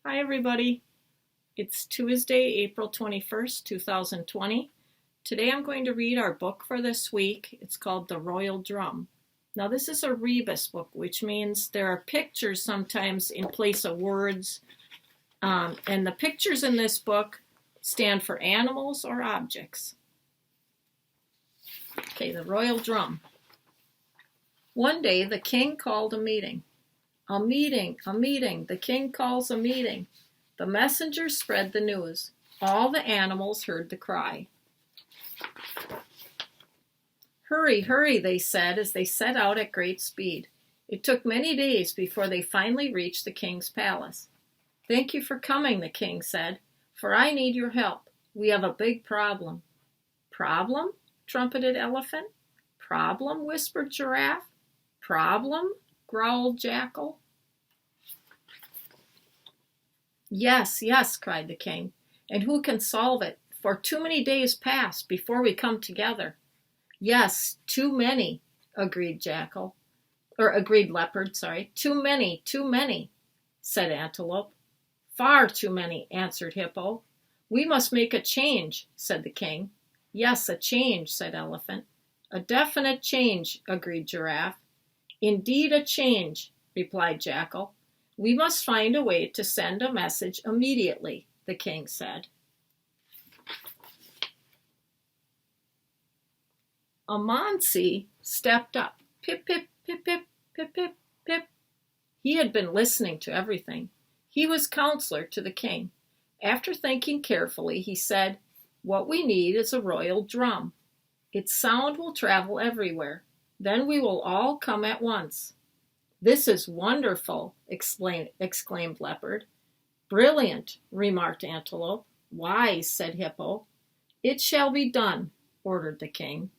Hi everybody. It's Tuesday, April 21st, 2020. Today I'm going to read our book for this week. It's called The Royal Drum. Now this is a rebus book, which means there are pictures sometimes in place of words. And the pictures in this book stand for animals or objects. Okay, The Royal Drum. One day the king called a meeting. A meeting, the king calls a meeting. The messenger spread the news. All the animals heard the cry. Hurry, hurry, they said as they set out at great speed. It took many days before they finally reached the king's palace. Thank you for coming, the king said, for I need your help. We have a big problem. Problem? Trumpeted Elephant. Problem? Whispered Giraffe. Problem? Growled Jackal. Yes, yes, cried the king, and who can solve it? For too many days pass before we come together. Yes, too many, agreed Leopard, Too many, said Antelope. Far too many, answered Hippo. We must make a change, said the king. Yes, a change, said Elephant. A definite change, agreed Giraffe. Indeed a change, replied Jackal. We must find a way to send a message immediately, the king said. Amansi stepped up. Pip, pip, pip, pip, pip, pip, pip. He had been listening to everything. He was counselor to the king. After thinking carefully, he said, What we need is a royal drum. Its sound will travel everywhere. Then we will all come at once. This is wonderful, exclaimed Leopard. Brilliant, remarked Antelope. Wise, said Hippo. It shall be done, ordered the king.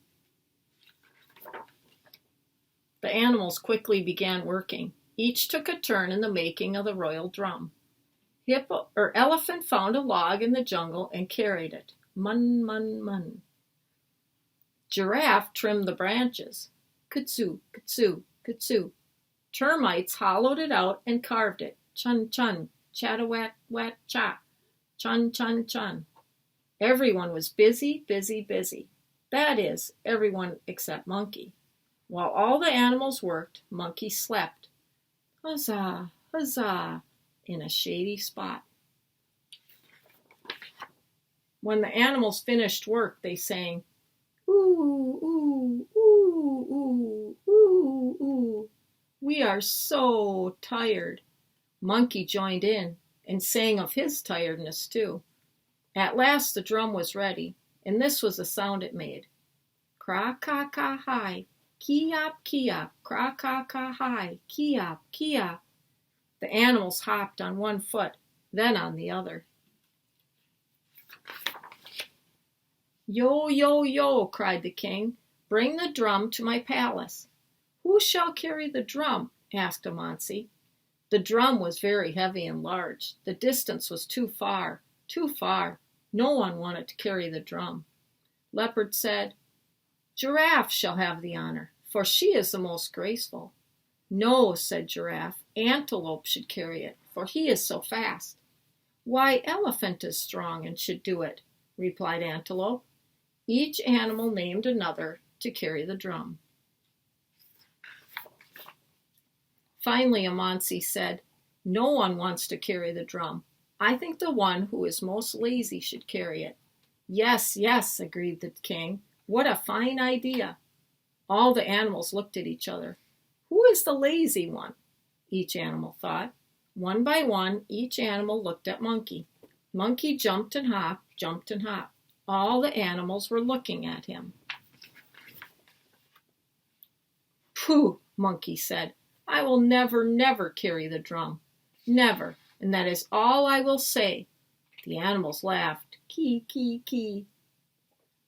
The animals quickly began working. Each took a turn in the making of the royal drum. Elephant found a log in the jungle and carried it. Mun, mun, mun. Giraffe trimmed the branches. Kutsu, kutsu, kutsu. Termites hollowed it out and carved it. Chun, chun, chattawat, wat, cha. Chun, chun, chun. Everyone was busy, busy, busy. That is, everyone except Monkey. While all the animals worked, Monkey slept. Huzzah, huzzah, in a shady spot. When the animals finished work, they sang, Ooh, ooh, ooh, ooh, ooh, ooh. We are so tired. Monkey joined in and sang of his tiredness too. At last the drum was ready, and this was the sound it made. Cra-ca-ca-hi, kee-op, kee-op, cra-ca-ca-hi, kee-op, kee-op. The animals hopped on one foot, then on the other. Yo, yo, yo, cried the king. Bring the drum to my palace. Who shall carry the drum? Asked Amansi. The drum was very heavy and large. The distance was too far, too far. No one wanted to carry the drum. Leopard said, Giraffe shall have the honor, for she is the most graceful. No, said Giraffe, Antelope should carry it, for he is so fast. Why, Elephant is strong and should do it, replied Antelope. Each animal named another to carry the drum. Finally, Amansi said, No one wants to carry the drum. I think the one who is most lazy should carry it. Yes, yes, agreed the king. What a fine idea. All the animals looked at each other. Who is the lazy one? Each animal thought. One by one, each animal looked at Monkey. Monkey jumped and hopped, jumped and hopped. All the animals were looking at him. Pooh, Monkey said. I will never, never carry the drum. Never, and that is all I will say. The animals laughed. Kee, kee, kee.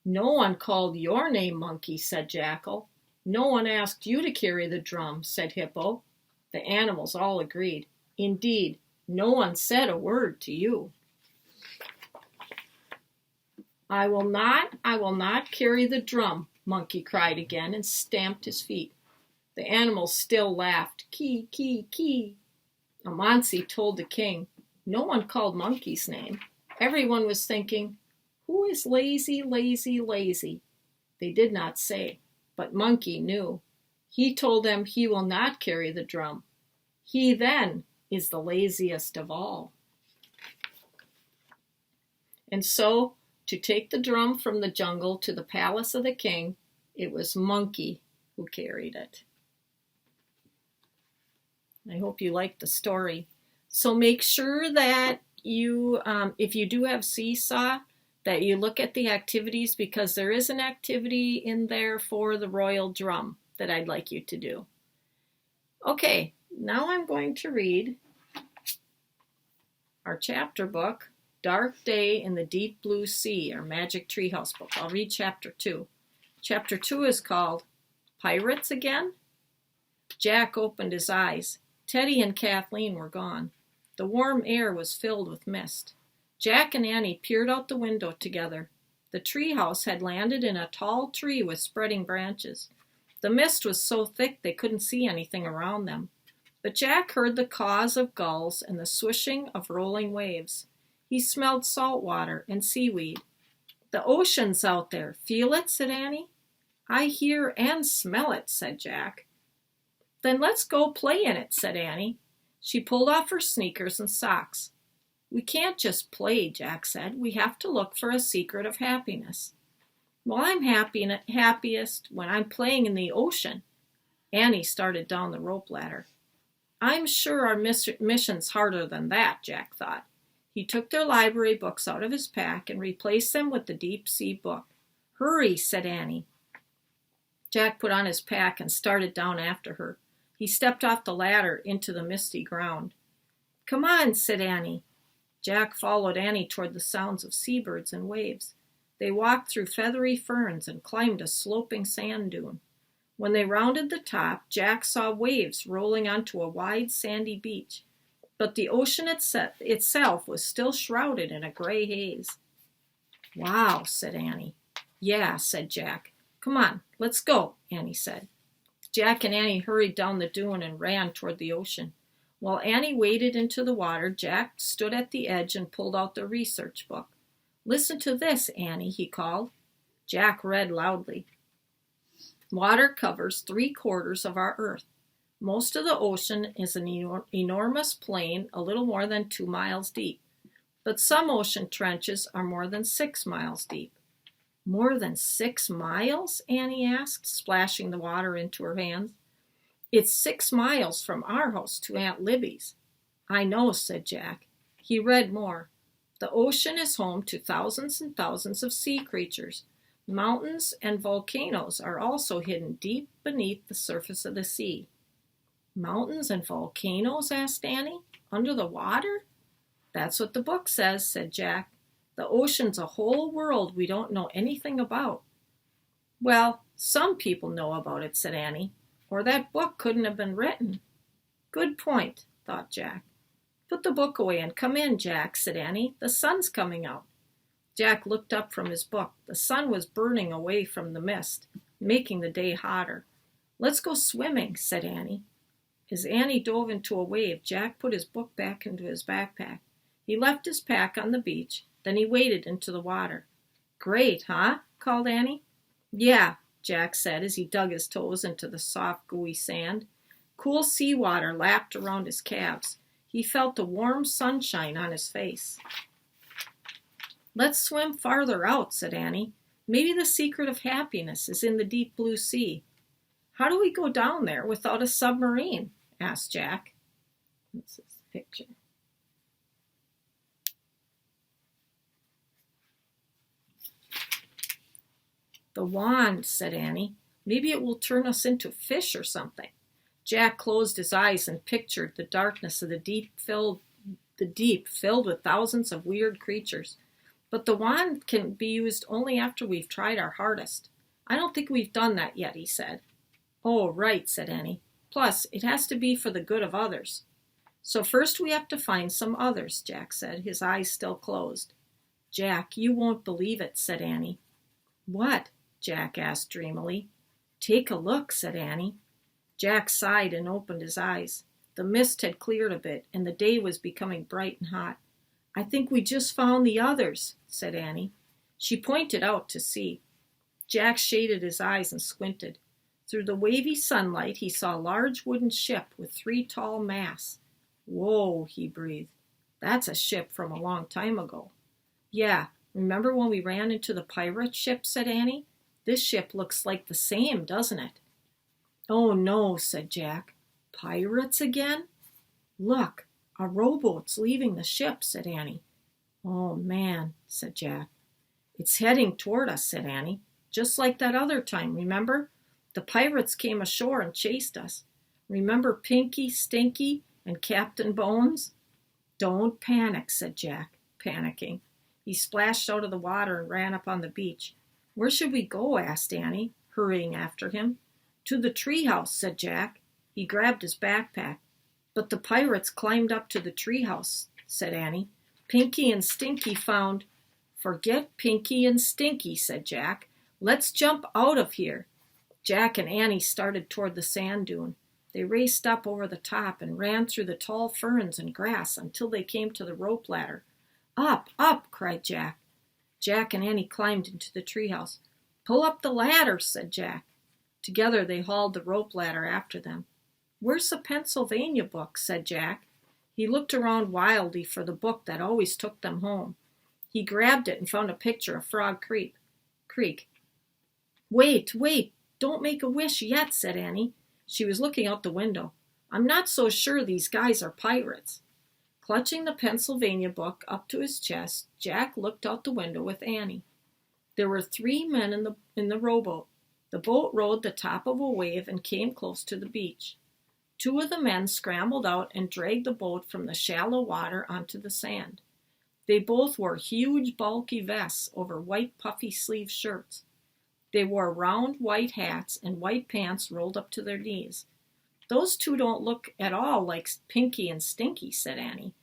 No one called your name, Monkey, said Jackal. No one asked you to carry the drum, said Hippo. The animals all agreed. Indeed, no one said a word to you. I will not carry the drum, Monkey cried again and stamped his feet. The animals still laughed. Kee, kee, kee. Amansi told the king, No one called Monkey's name. Everyone was thinking, "Who is lazy, lazy, lazy?" They did not say, but Monkey knew. He told them he will not carry the drum. He then is the laziest of all. And so, to take the drum from the jungle to the palace of the king, it was Monkey who carried it. I hope you liked the story. So make sure that you, if you do have Seesaw, that you look at the activities, because there is an activity in there for the royal drum that I'd like you to do. Okay, now I'm going to read our chapter book, Dark Day in the Deep Blue Sea, our Magic Treehouse book. I'll read chapter 2. Chapter 2 is called Pirates Again? Jack opened his eyes. Teddy and Kathleen were gone. The warm air was filled with mist. Jack and Annie peered out the window together. The treehouse had landed in a tall tree with spreading branches. The mist was so thick they couldn't see anything around them. But Jack heard the caws of gulls and the swishing of rolling waves. He smelled salt water and seaweed. "The ocean's out there. Feel it?" said Annie. "I hear and smell it," said Jack. "Then let's go play in it," said Annie. She pulled off her sneakers and socks. "We can't just play," Jack said. "We have to look for a secret of happiness." "Well, I'm happiest when I'm playing in the ocean." Annie started down the rope ladder. "I'm sure our mission's harder than that," Jack thought. He took their library books out of his pack and replaced them with the deep sea book. "Hurry," said Annie. Jack put on his pack and started down after her. He stepped off the ladder into the misty ground. "Come on," said Annie. Jack followed Annie toward the sounds of seabirds and waves. They walked through feathery ferns and climbed a sloping sand dune. When they rounded the top, Jack saw waves rolling onto a wide sandy beach, but the ocean itself was still shrouded in a gray haze. "Wow," said Annie. "Yeah," said Jack. "Come on, let's go," Annie said. Jack and Annie hurried down the dune and ran toward the ocean. While Annie waded into the water, Jack stood at the edge and pulled out the research book. "Listen to this, Annie," he called. Jack read loudly. "Water covers 3/4 of our earth. Most of the ocean is an enormous plain a little more than 2 miles deep. But some ocean trenches are more than 6 miles deep." "More than 6 miles?" Annie asked, splashing the water into her hands. "It's 6 miles from our house to Aunt Libby's." "I know," said Jack. He read more. "The ocean is home to thousands and thousands of sea creatures. Mountains and volcanoes are also hidden deep beneath the surface of the sea." "Mountains and volcanoes?" asked Annie. "Under the water?" "That's what the book says," said Jack. "The ocean's a whole world we don't know anything about." "Well, some people know about it," said Annie, "or that book couldn't have been written." "Good point," thought Jack. "Put the book away and come in, Jack," said Annie. "The sun's coming out." Jack looked up from his book. The sun was burning away from the mist, making the day hotter. "Let's go swimming," said Annie. As Annie dove into a wave, Jack put his book back into his backpack. He left his pack on the beach, then he waded into the water. "Great, huh?" called Annie. "Yeah," Jack said as he dug his toes into the soft, gooey sand. Cool seawater lapped around his calves. He felt the warm sunshine on his face. "Let's swim farther out," said Annie. "Maybe the secret of happiness is in the deep blue sea." "How do we go down there without a submarine?" asked Jack. This is the picture. "The wand," said Annie. "Maybe it will turn us into fish or something." Jack closed his eyes and pictured the darkness of the deep filled with thousands of weird creatures. "But the wand can be used only after we've tried our hardest." "I don't think we've done that yet," he said. "Oh, right," said Annie. "Plus, it has to be for the good of others." "So first we have to find some others," Jack said, his eyes still closed. "Jack, you won't believe it," said Annie. "What?" Jack asked dreamily. "Take a look," said Annie. Jack sighed and opened his eyes. The mist had cleared a bit, and the day was becoming bright and hot. "I think we just found the others," said Annie. She pointed out to sea. Jack shaded his eyes and squinted. Through the wavy sunlight, he saw a large wooden ship with 3 tall masts. "Whoa," he breathed. "That's a ship from a long time ago." "Yeah, remember when we ran into the pirate ship?" said Annie. "This ship looks like the same, doesn't it?" "Oh, no," said Jack. "Pirates again?" "Look, a rowboat's leaving the ship," said Annie. "Oh, man," said Jack. "It's heading toward us," said Annie. "Just like that other time, remember? The pirates came ashore and chased us. Remember Pinky, Stinky, and Captain Bones?" "Don't panic," said Jack, panicking. He splashed out of the water and ran up on the beach. "Where should we go?" asked Annie, hurrying after him. "To the treehouse," said Jack. He grabbed his backpack. "But the pirates climbed up to the treehouse," said Annie. "Pinky and Stinky found—" "Forget Pinky and Stinky," said Jack. "Let's jump out of here." Jack and Annie started toward the sand dune. They raced up over the top and ran through the tall ferns and grass until they came to the rope ladder. "Up, up!" cried Jack. Jack and Annie climbed into the treehouse. "Pull up the ladder," said Jack. Together they hauled the rope ladder after them. "Where's the Pennsylvania book?" said Jack. He looked around wildly for the book that always took them home. He grabbed it and found a picture of Frog Creek. Wait, don't make a wish yet," said Annie. She was looking out the window. "I'm not so sure these guys are pirates." Clutching the Pennsylvania book up to his chest, Jack looked out the window with Annie. There were 3 men in the rowboat. The boat rode the top of a wave and came close to the beach. 2 of the men scrambled out and dragged the boat from the shallow water onto the sand. They both wore huge, bulky vests over white, puffy sleeve shirts. They wore round white hats and white pants rolled up to their knees. "Those 2 don't look at all like Pinky and Stinky," said Annie.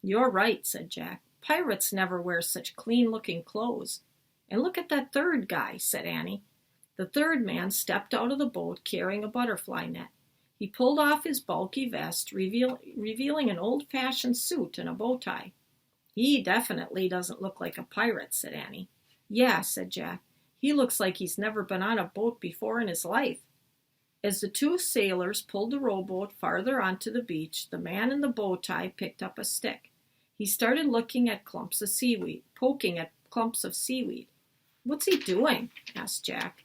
"You're right," said Jack. "Pirates never wear such clean-looking clothes." "And look at that 3rd guy," said Annie. The 3rd man stepped out of the boat carrying a butterfly net. He pulled off his bulky vest, revealing an old-fashioned suit and a bow tie. "He definitely doesn't look like a pirate," said Annie. "Yeah," said Jack. "He looks like he's never been on a boat before in his life." As the 2 sailors pulled the rowboat farther onto the beach, the man in the bow tie picked up a stick. He started poking at clumps of seaweed. "What's he doing?" asked Jack.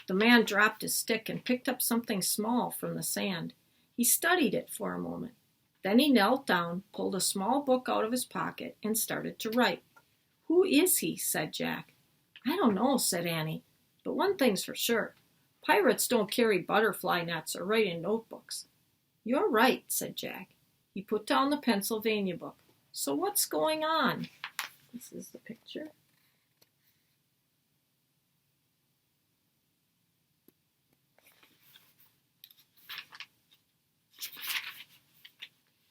The man dropped his stick and picked up something small from the sand. He studied it for a moment. Then he knelt down, pulled a small book out of his pocket, and started to write. "Who is he?" said Jack. "I don't know," said Annie. "But one thing's for sure. Pirates don't carry butterfly nets or write in notebooks." "You're right," said Jack. He put down the Pennsylvania book. "So what's going on?" This is the picture.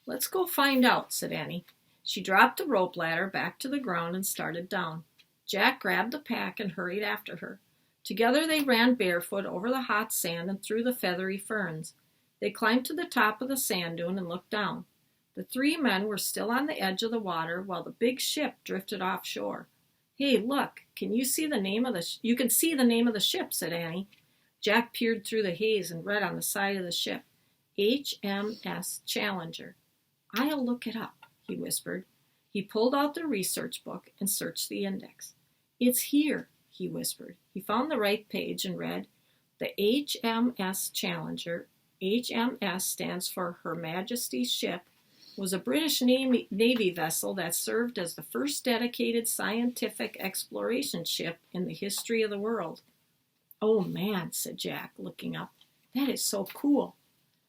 "Let's go find out," said Annie. She dropped the rope ladder back to the ground and started down. Jack grabbed the pack and hurried after her. Together they ran barefoot over the hot sand and through the feathery ferns. They climbed to the top of the sand dune and looked down. The 3 men were still on the edge of the water while the big ship drifted offshore. "Hey, look, you can see the name of the ship," said Annie. Jack peered through the haze and read on the side of the ship, HMS Challenger. "I'll look it up," he whispered. He pulled out the research book and searched the index. "It's here," he whispered. He found the right page and read, "The HMS Challenger, HMS stands for Her Majesty's Ship, was a British Navy vessel that served as the first dedicated scientific exploration ship in the history of the world." "Oh, man," said Jack, looking up. "That is so cool."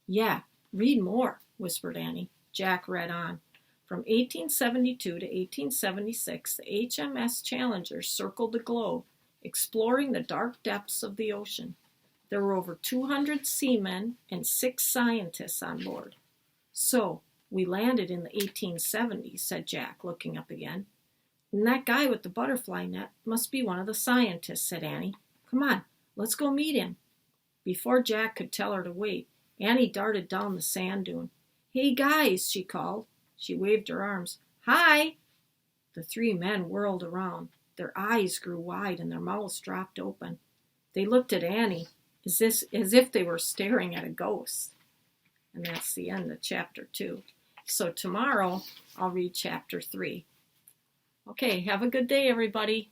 "Yeah, read more," whispered Annie. Jack read on. From 1872 to 1876, the HMS Challenger circled the globe, exploring the dark depths of the ocean. There were over 200 seamen and 6 scientists on board. "So, we landed in the 1870s, said Jack, looking up again. "And that guy with the butterfly net must be one of the scientists," said Annie. "Come on, let's go meet him." Before Jack could tell her to wait, Annie darted down the sand dune. Hey, guys, she called. She waved her arms. Hi! The three men whirled around. Their eyes grew wide and their mouths dropped open. They looked at Annie as if they were staring at a ghost. And that's the end of chapter 2. So tomorrow I'll read chapter 3. Okay, have a good day, everybody.